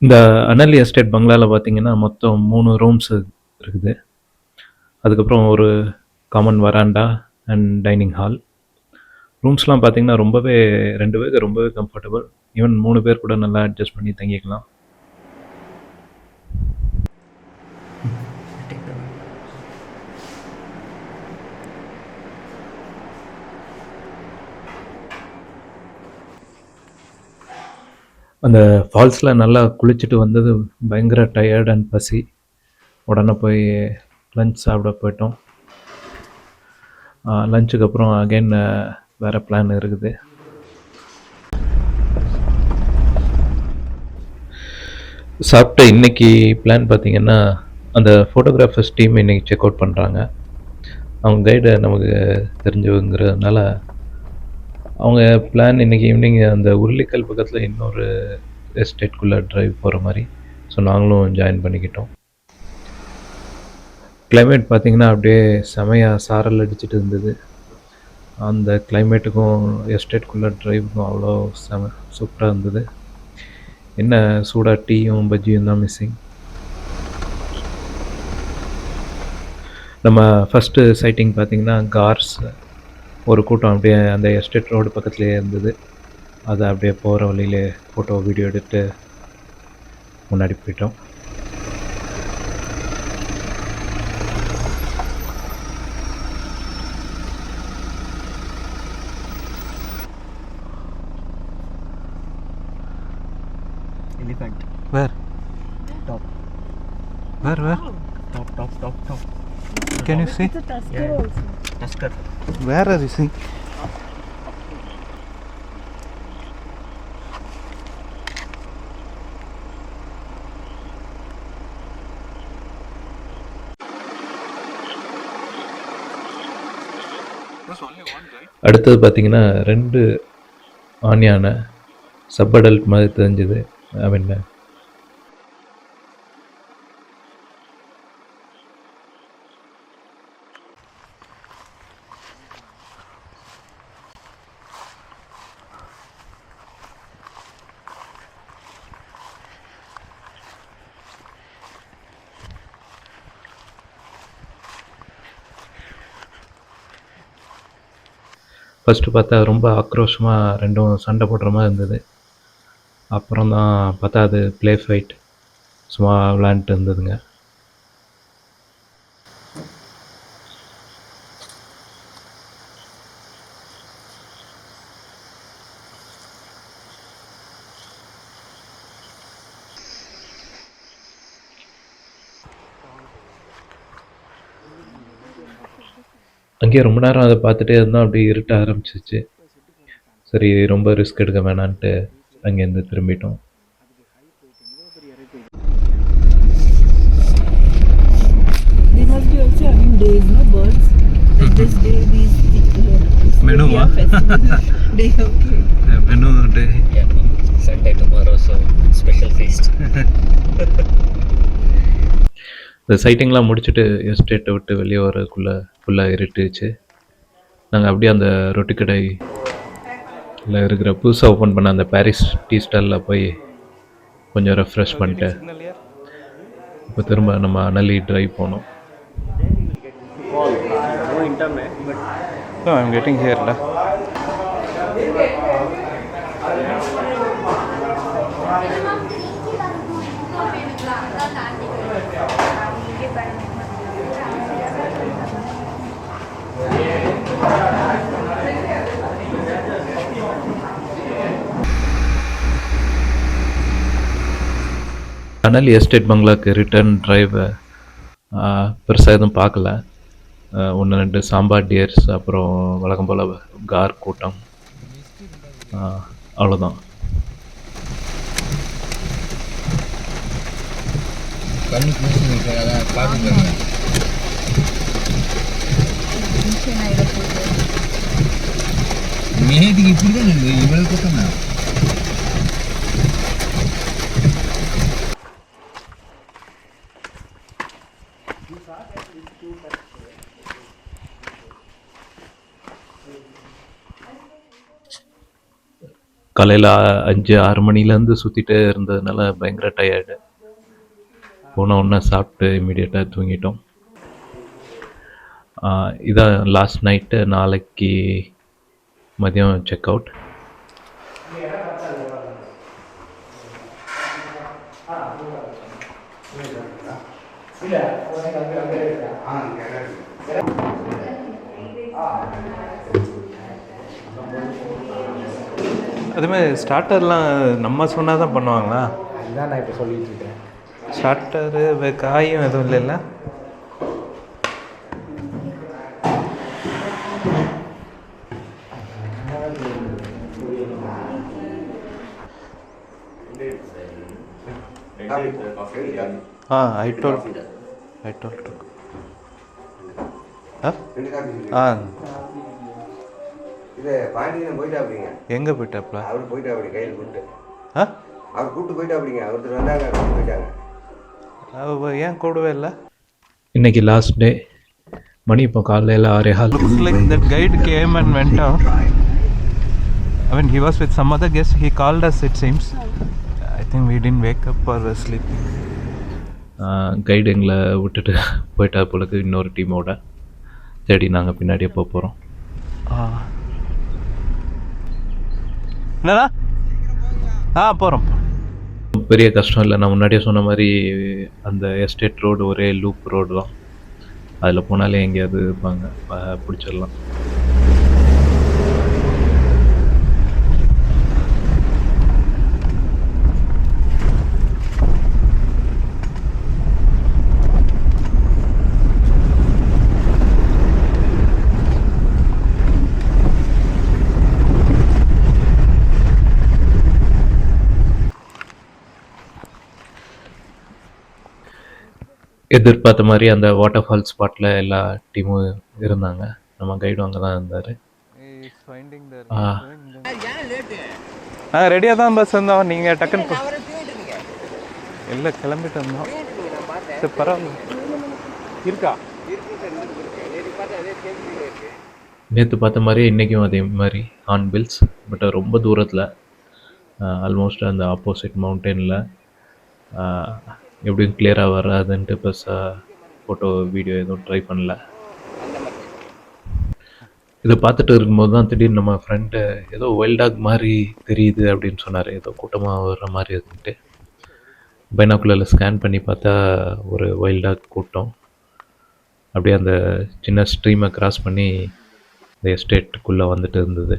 இந்த அனலி எஸ்டேட் பங்களாவில் பார்த்தீங்கன்னா மொத்தம் 3 ரூம்ஸ் இருக்குது. அதுக்கப்புறம் ஒரு காமன் வராண்டா அண்ட் டைனிங் ஹால். ரூம்ஸ்லாம் பார்த்தீங்கன்னா ரொம்பவே 2 பேருக்கு ரொம்பவே கம்ஃபர்டபுள். ஈவன் 3 பேர் கூட நல்லா அட்ஜஸ்ட் பண்ணி தங்கிக்கலாம். அந்த ஃபால்ஸில் நல்லா குளிச்சுட்டு வந்தது பயங்கர டயர்ட் அண்ட் பசி. உடனே போய் லஞ்ச் சாப்பிட போயிட்டோம். லஞ்சுக்கு அப்புறம் அகைன் வேறு பிளான் இருக்குது. சாப்பிட்ட இன்றைக்கி பிளான் பார்த்திங்கன்னா அந்த ஃபோட்டோகிராஃபர்ஸ் டீம் இன்றைக்கி செக் அவுட் பண்ணுறாங்க. அவங்க கைடு நமக்கு தெரிஞ்சவங்கிறதுனால அவங்க பிளான் இன்றைக்கி ஈவினிங் அந்த உருளிக்கல் பக்கத்தில் இன்னொரு எஸ்டேட்குள்ளே ட்ரைவ் போகிற மாதிரி. ஸோ நாங்களும் ஜாயின் பண்ணிக்கிட்டோம். கிளைமேட் பார்த்திங்கன்னா அப்படியே செமையாக சாரல் அடிச்சிட்டு இருந்தது. அந்த கிளைமேட்டுக்கும் எஸ்டேட்குள்ளே ட்ரைவுக்கும் அவ்வளோ சூப்பராக இருந்தது. என்ன சூடாக டீயும் பஜ்ஜியும் தான் மிஸ்ஸிங். நம்ம ஃபஸ்ட்டு சைட்டிங் பார்த்திங்கன்னா கார்ஸ் ஒரு கூட்டம் அப்படியே அந்த எஸ்டேட் ரோடு பக்கத்துலேயே இருந்தது. அதை அப்படியே போகிற வழியிலே ஃபோட்டோ வீடியோ எடுத்து முன்னாடி போயிட்டோம். Elephant. Where? Top. Where? Top. Can you see? Tusker. Where are you seeing? அடுத்தது பார்த்திங்கன்னா 2 ஆண் யானை சப் அடல்ட் மாதிரி தெரிஞ்சுது. ஐ மீன் ஃபஸ்ட்டு பார்த்தா ரொம்ப ஆக்ரோஷமாக ரெண்டும் சண்டை போடுற மாதிரி இருந்தது. அப்புறம் தான் பார்த்தா அது ப்ளே ஃபைட் சும்மா விளாண்டுட்டு இருந்ததுங்க. அங்கேயே ரொம்ப நேரம் அதை பார்த்துட்டே இருந்தோம். அப்படியே இருட்ட ஆரம்பிச்சிச்சு. சரி ரொம்ப ரிஸ்க் எடுக்க வேணான்ட்டு அங்கேருந்து திரும்பிட்டோம். They must be also having days, no birds. Like this day, these people are. Menu, yeah, festival day, okay. Menu day. Yeah, Sunday tomorrow, so special feast. இந்த சைட்டிங்லாம் முடிச்சுட்டு எஸ்டேட்டை விட்டு வெளியே வரக்குள்ளே ஃபுல்லாக இருட்டுச்சு. நாங்கள் அப்படியே அந்த ரொட்டி கடையில் இருக்கிற புதுசாக ஓப்பன் பண்ண அந்த பாரிஸ் டீ ஸ்டாலில் போய் கொஞ்சம் ரெஃப்ரெஷ் பண்ணிட்டு இப்போ திரும்ப நம்ம அனலி ட்ரைவ் போனோம். No, I'm getting here. La. Anali estate பங்களாக்கு ரிட்டர்ன் டிரைவ் பெருசாக எதுவும் பார்க்கல. 1-2 சாம்பார் டியர்ஸ், அப்புறம் வழக்கம் போல் கார் கூட்டம், அவ்வளோதான். மேதிக்கு இப்படி தான் இவ்வளோ கூட்டம் தான். காலையில் 5-6 மணிலேருந்து சுற்றிட்டே இருந்ததுனால பயங்கர டயர்டு. போன உடனே சாப்பிட்டு இமீடியட்டாக தூங்கிட்டோம். இதான் லாஸ்ட் நைட்டு. நாளைக்கு மதியம் செக் அவுட். அதுமாதிரி ஸ்டார்டர்லாம் நம்ம சொன்னால் தான் பண்ணுவாங்களா? அதுதான் நான் இப்போ சொல்லிட்டு இருக்கேன். ஸ்டார்டரு காயும் எதுவும் இல்லைல்ல? I told இது பாண்டியன் போயிட்டா அப்படிங்க. எங்கே போயிட்டாப்ல? அவர் போயிட்டா அப்படி கையில் கூப்பிட்டு ஆ அவர் கூப்பிட்டு போயிட்டா அப்படிங்க. ஒருத்தர் வந்தாங்க கூப்பிட்டு போயிட்டாங்க. ஏன் கூடவே இல்லை? இன்னைக்கு லாஸ்ட் டே. மணி இப்போ காலையில் 6:15. Looks like that guide came and went out. I mean, he was with some other guest. He called us, it seems. I think we didn't wake up or were sleeping. Guide எங்களை விட்டுட்டு போயிட்டா போலக்கு இன்னொரு டீமோட தேடி நாங்கள் பின்னாடியே போக போகிறோம். என்னடா? போகிறோம். பெரிய கஷ்டம் இல்லை. நான் முன்னாடியே சொன்ன மாதிரி அந்த எஸ்டேட் ரோடு ஒரே லூப் ரோடு தான். அதில் போனாலே எங்கேயாவது இருப்பாங்க, பிடிச்சிடலாம். எதிர்பார்த்த மாதிரி அந்த வாட்டர் ஃபால் ஸ்பாட்டில் எல்லா டீமும் இருந்தாங்க. நம்ம கைடும் அங்கே தான் இருந்தார். ரெடியாக தான் பஸ் இருந்தோம். நீங்கள் டக்குன்னு இல்லை கிளம்பிட்டு இருந்தோம். சரி பரவாயில்ல. இருக்கா? நேற்று பார்த்த மாதிரி இன்றைக்கும் அதே மாதிரி ஹார்ன்பில்ஸ், பட் ரொம்ப தூரத்தில், ஆல்மோஸ்ட் அந்த ஆப்போசிட் மவுண்டெயினில். எப்படியும் கிளியராக வராதுன்ட்டு பெருசாக ஃபோட்டோ வீடியோ எதுவும் ட்ரை பண்ணல. இதை பார்த்துட்டு இருக்கும்போது தான் திடீர்னு நம்ம ஃப்ரெண்டு ஏதோ வைல்ட் டாக் மாதிரி தெரியுது அப்படின்னு சொன்னார். ஏதோ கூட்டமாக வர்ற மாதிரி இருந்துட்டு பைனாக்குலரில் ஸ்கேன் பண்ணி பார்த்தா ஒரு வைல்ட் டாக் கூட்டம் அப்படியே அந்த சின்ன ஸ்ட்ரீமை கிராஸ் பண்ணி இந்த எஸ்டேட்டுக்குள்ளே வந்துட்டு இருந்தது.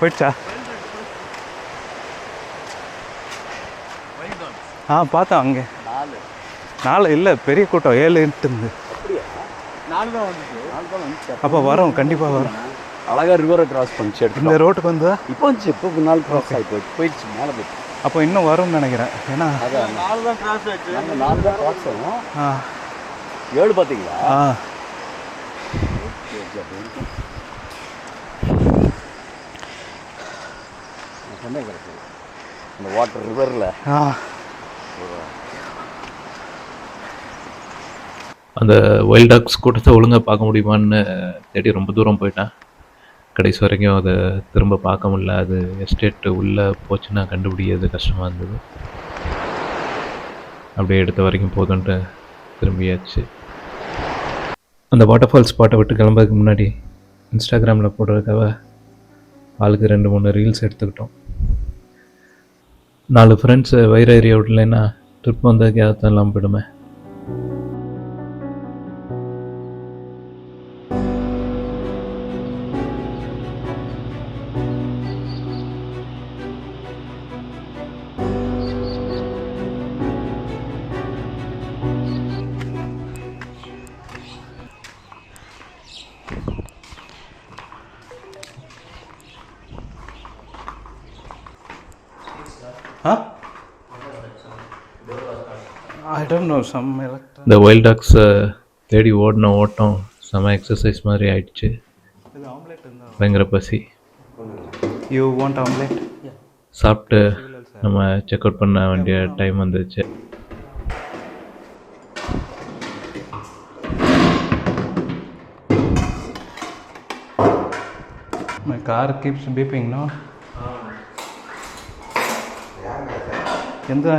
போயிடுச்சா? பார்த்தேன் அங்கே 4 இல்லை, பெரிய கூட்டம் 7-8 இருந்து. 4 தான் வந்துச்சு. அப்போ வரும், கண்டிப்பாக வரும். அழகாக ரிவரை கிராஸ் பண்ணிச்சு இந்த ரோட்டுக்கு வந்தா இப்போ வந்துச்சு. இப்போ 4 கிராஸ் ஆகி போயிடுச்சு மேலே போயிடுச்சு. அப்போ இன்னும் வரும்னு நினைக்கிறேன். ஏன்னா 4 தான் கிராஸ் ஆச்சு. 4 தான் கிராஸ் ஆகும். 7 பார்த்தீங்களா? சொன்னேன் கிடக்கு இந்த வாட்டர் ரிவரில். அந்த வைல்ட் டாக்ஸ் கூட்டத்தை ஒழுங்காக பார்க்க முடியுமான்னு தேடி ரொம்ப தூரம் போயிட்டேன். கடைசி வரைக்கும் அதை திரும்ப பார்க்க முடியல. அது எஸ்டேட்டு உள்ளே போச்சுன்னா கண்டுபிடிக்கிறது கஷ்டமாக இருந்தது. அப்படியே எடுத்த வரைக்கும் போதுன்ட்டு திரும்பியாச்சு. அந்த வாட்டர்ஃபால் ஸ்பாட்டை விட்டு கிளம்புறதுக்கு முன்னாடி இன்ஸ்டாகிராமில் போடுறதுக்காக ஆளுக்கு 2-3 ரீல்ஸ் எடுத்துக்கிட்டோம். 4 ஃப்ரெண்ட்ஸு வயிறு ஏரியா விடலைன்னா ட்ரிப் வந்ததுக்கு யாரும் இல்லாமல் போயிடுமே. I don't know, some electronic. இந்த வைல்ட் டாக்ஸை தேடி ஓடின ஓட்டம் செம எக்ஸசைஸ் மாதிரி ஆயிடுச்சு. பயங்கர பசி. You want omelette? சாப்பிட்டு நம்ம செக் அவுட் பண்ண வேண்டிய டைம் வந்துச்சு. My car keeps beeping, no?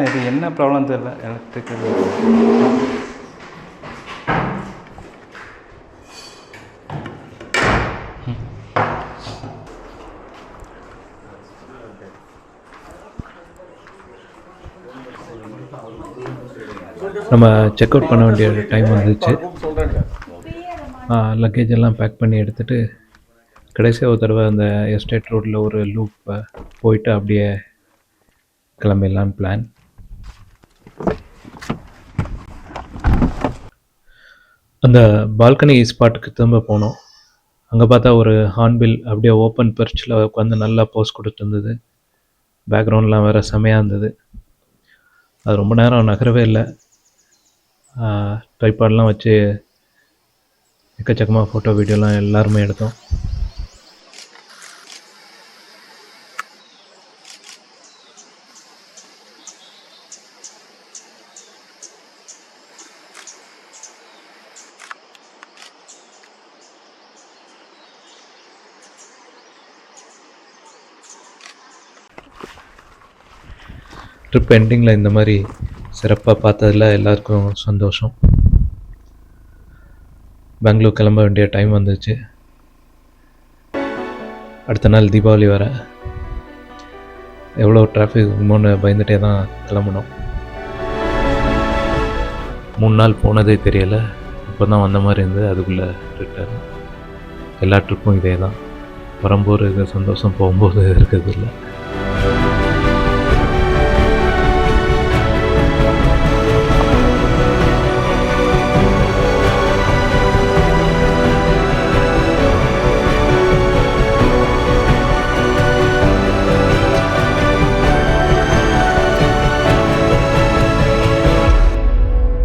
இது என்ன ப்ராப்ளம் தெரியல, எலக்ட்ரிக்கல். நம்ம செக் அவுட் பண்ண வேண்டிய டைம் வந்துச்சு. லக்கேஜ் எல்லாம் பேக் பண்ணி எடுத்துகிட்டு கடைசியாக ஒரு தடவை அந்த எஸ்டேட் ரோட்டில் ஒரு லூப் போயிட்டு அப்படியே கிளம்பிடலான்னு பிளான். அந்த பால்கனி ஸ்பாட்டுக்கு திரும்ப போனோம். அங்கே பார்த்தா ஒரு ஹார்ன்பில் அப்படியே ஓப்பன் பெர்ச்சில் உட்காந்து நல்லா போஸ் கொடுத்துருந்தது. பேக்ரவுண்ட்லாம் வேறு செமையாக இருந்தது. அது ரொம்ப நேரம் நகரவே இல்லை. ட்ரைபாட்லாம் வச்சு எக்கச்சக்கமாக ஃபோட்டோ வீடியோலாம் எல்லாருமே எடுத்தோம். ட்ரிப் எண்டிங்கில் இந்த மாதிரி சிறப்பாக பார்த்ததில் எல்லாருக்கும் சந்தோஷம். பெங்களூர் கிளம்ப வேண்டிய டைம் வந்துச்சு. அடுத்த நாள் தீபாவளி வர. எவ்வளோ டிராஃபிக் இருக்குமோன்னு பயந்துகிட்டே தான் கிளம்பணும். 3 நாள் போனதே தெரியலை. இப்போ தான் வந்த மாதிரி இருந்து அதுக்குள்ளே ரிட்டர்ன். எல்லா ட்ரிப்பும் இதே தான். வரும்போது இருக்கிற சந்தோஷம் போகும்போது இருக்கிறது இல்லை.